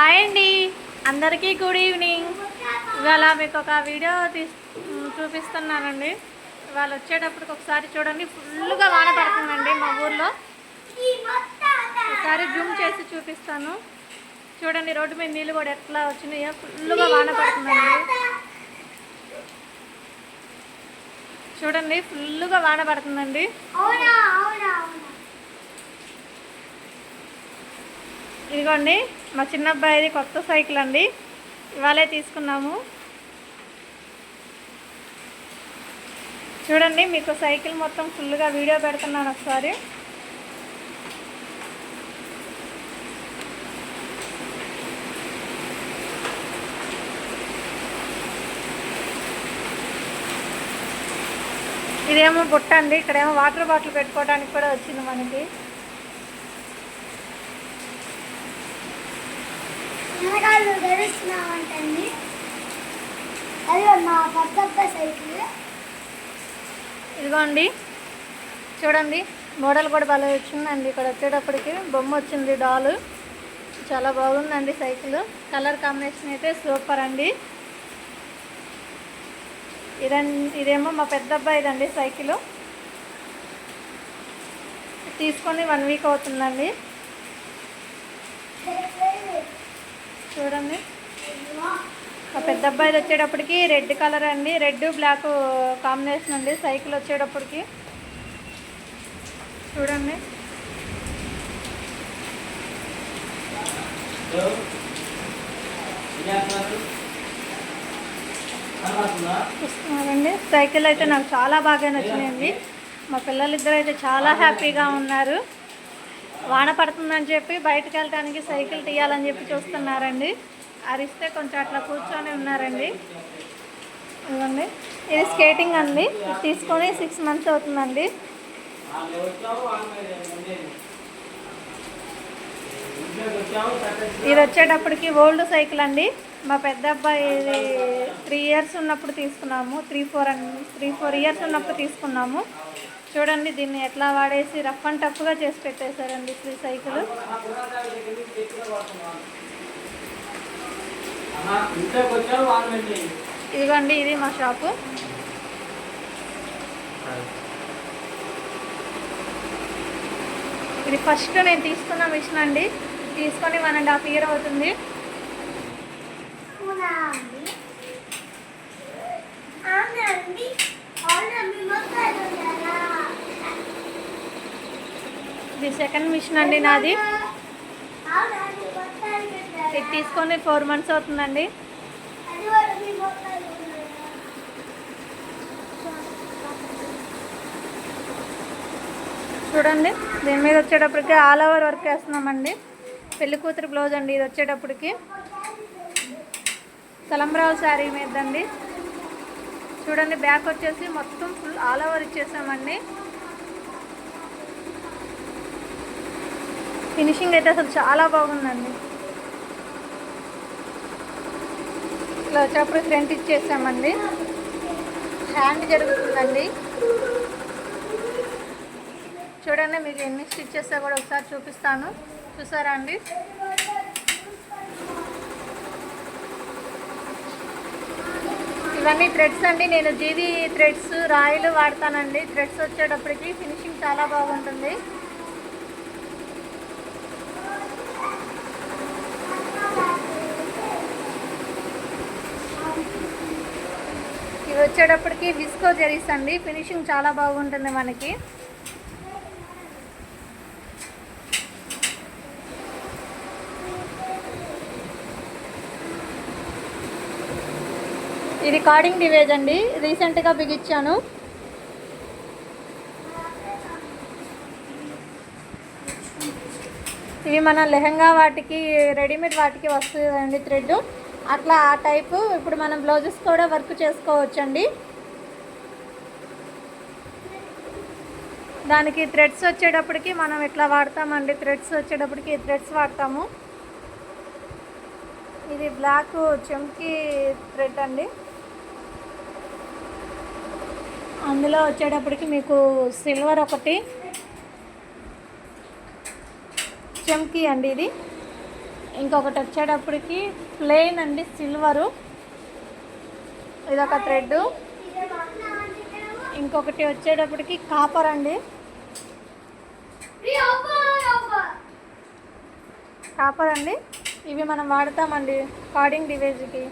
Hi అండి, అందరికీ good evening. ఇవాళ మీకు ఒక వీడియో చూపిస్తున్నానండి. ఇవాళ వచ్చేటప్పటికి ఒకసారి చూడండి, ఫుల్గా వాన పడుతుందండి మా ఊర్లో. ఒకసారి జూమ్ చేసి చూపిస్తాను. చూడండి, రోడ్డు మీద నీళ్ళు కూడా ఎట్లా వచ్చినాయో, ఫుల్గా వాన పడుతుందండి. చూడండి, ఫుల్గా వాన పడుతుందండి. ఇదిగోండి మా చిన్న అబ్బాయిది కొత్త సైకిల్ అండి, ఇవాళే తీసుకున్నాము. చూడండి, మీకు సైకిల్ మొత్తం ఫుల్గా వీడియో పెడుతున్నాను ఒకసారి. ఇదేమో బుట్ట అండి, ఇక్కడేమో వాటర్ బాటిల్ పెట్టుకోవడానికి కూడా వచ్చింది మనకి. ఇదిగోండి, చూడండి మోడల్ కూడా భలే వచ్చిందండి. ఇక్కడ వచ్చేటప్పటికి బొమ్మ వచ్చింది, డాలు. చాలా బాగుందండి సైకిల్. కలర్ కాంబినేషన్ అయితే సూపర్ అండి. ఇదేమో మా పెద్ద అబ్బాయిదండి సైకిల్. తీసుకొని 1 వీక్ అవుతుందండి. చూడండి, మా పెద్ద అబ్బాయిది వచ్చేటప్పటికి రెడ్ కలర్ అండి, రెడ్ బ్లాక్ కాంబినేషన్ అండి సైకిల్ వచ్చేటప్పటికి. చూడండి, చూస్తున్నారండి. సైకిల్ అయితే నాకు చాలా బాగా నచ్చినాయండి. మా పిల్లలిద్దరూ అయితే చాలా హ్యాపీగా ఉన్నారు. వాన పడుతుందని చెప్పి బయటకు వెళ్ళడానికి సైకిల్ తీయాలని చెప్పి చూస్తున్నారండి. అరిస్తే కొంచెం అట్లా కూర్చొని ఉన్నారండి. ఇదిగోండి, ఇది స్కేటింగ్ అండి. తీసుకొని 6 మంత్స్ అవుతుందండి. ఇది వచ్చేటప్పటికి ఓల్డ్ సైకిల్ అండి. మా పెద్ద అబ్బాయి 3 ఇయర్స్ ఉన్నప్పుడు తీసుకున్నాము. 3-4 ఇయర్స్ ఉన్నప్పుడు తీసుకున్నాము. చూడండి, దీన్ని ఎట్లా వాడేసి రఫ్ అండ్ టఫ్గా చేసి పెట్టేశారండి ఈ సైకిల్. ఇదిగోండి, ఇది మా షాపు. ఇది ఫస్ట్ నేను తీసుకున్న మిషన్ అండి. తీసుకొని 1.5 ఇయర్ అవుతుంది. ఇది సెకండ్ మిషన్ అండి నాది. ఇది తీసుకొని 4 మంత్స్ అవుతుందండి. చూడండి, దీని మీద వచ్చేటప్పటికి ఆల్ ఓవర్ వర్క్ వేస్తున్నామండి. పెళ్లి కూతురు బ్లౌజ్ అండి ఇది వచ్చేటప్పటికి. తలంబ్రావు శారీ మీద అండి. చూడండి, బ్యాక్ వచ్చేసి మొత్తం ఫుల్ ఆల్ ఓవర్ ఇచ్చేసామండి. ఫినిషింగ్ అయితే అసలు చాలా బాగుందండి. ఇట్లా వచ్చేటప్పుడు ఫ్రంట్ ఇచ్చేసామండి. హ్యాండ్ జరుగుతుందండి. చూడండి, మీకు ఎన్ని స్టిచ్చెస్ కూడా ఒకసారి చూపిస్తాను. చూసారా అండి? ఇవన్నీ థ్రెడ్స్ అండి. నేను జీవి థ్రెడ్స్, రాయిలు వాడతానండి. థ్రెడ్స్ వచ్చేటప్పటికి ఫినిషింగ్ చాలా బాగుంటుంది. ఇవి వచ్చేటప్పటికి విస్కో జరీస్ అండి. ఫినిషింగ్ చాలా బాగుంటుంది మనకి. ఇది కార్డింగ్ డివేజ్ అండి, రీసెంట్గా బిగించాను. ఇవి మన లెహంగా వాటికి, రెడీమేడ్ వాటికి వస్తుందండి థ్రెడ్. అట్లా ఆ టైపు ఇప్పుడు మనం బ్లౌజెస్ కూడా వర్క్ చేసుకోవచ్చండి. దానికి థ్రెడ్స్ వచ్చేటప్పటికి మనం ఇట్లా వాడతామండి. థ్రెడ్స్ వచ్చేటప్పటికి థ్రెడ్స్ వాడతాము. ఇది బ్లాక్ చెంకీ థ్రెడ్ అండి. అందులో వచ్చేటప్పటికి మీకు సిల్వర్ ఒకటి, చెంకీ అండి ఇది. ఇంకొకటి వచ్చేటప్పటికి ప్లెయిన్ అండి, సిల్వరు, ఇదొక థ్రెడ్. ఇంకొకటి వచ్చేటప్పటికి కాపర్ అండి, కాపర్ అండి. ఇవి మనం వాడతామండి కార్డింగ్ డివైజ్కి.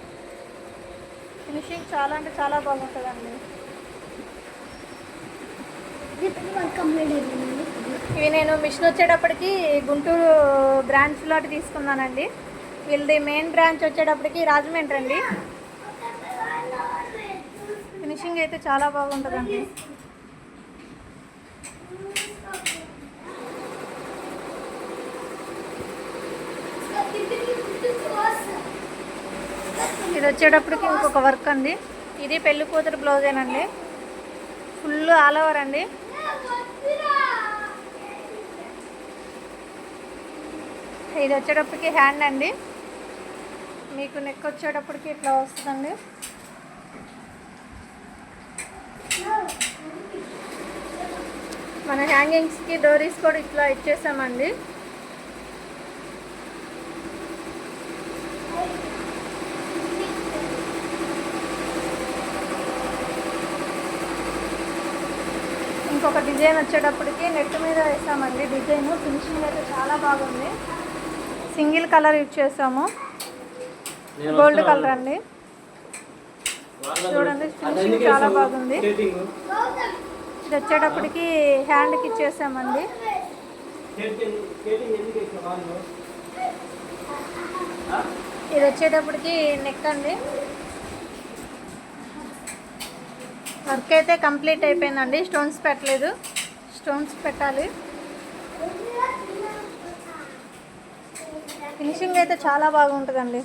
ఫినిషింగ్ చాలా అంటే చాలా బాగుంటుందండి. ఇవి నేను మిషన్ వచ్చేటప్పటికి గుంటూరు బ్రాంచ్లో తీసుకున్నానండి. వీళ్ళది మెయిన్ బ్రాంచ్ వచ్చేటప్పటికి రాజమండ్రి అండి. ఫినిషింగ్ అయితే చాలా బాగుంటుందండి. ఇది వచ్చేటప్పటికి ఇంకొక వర్క్ అండి. ఇది పెళ్లి కూతురు బ్లౌజేనండి, ఫుల్ ఆల్ ఓవర్ అండి. ఇది వచ్చేటప్పటికి హ్యాండ్ అండి, మీకు నెక్ వచ్చేటప్పటికి ఇట్లా వస్తుందండి. మన హ్యాంగింగ్స్కి డోరీస్ కూడా ఇట్లా ఇచ్చేసామండి. ఇంకొక డిజైన్ వచ్చేటప్పటికి నెట్ మీద వేసామండి డిజైన్. ఫినిషింగ్ అయితే చాలా బాగుంది. సింగిల్ కలర్ యూజ్ చేసాము, గోల్డ్ కలర్ అండి. చూడండి ఫినిషింగ్ చాలా బాగుంది. ఇది వచ్చేటప్పటికి హ్యాండ్కి ఇచ్చేసామండి. ఇది వచ్చేటప్పటికి నెక్ అండి. వర్క్ అయితే కంప్లీట్ అయిపోయిందండి. స్టోన్స్ పెట్టలేదు, స్టోన్స్ పెట్టాలి. ఫినిషింగ్ అయితే చాలా బాగుంటుందండి.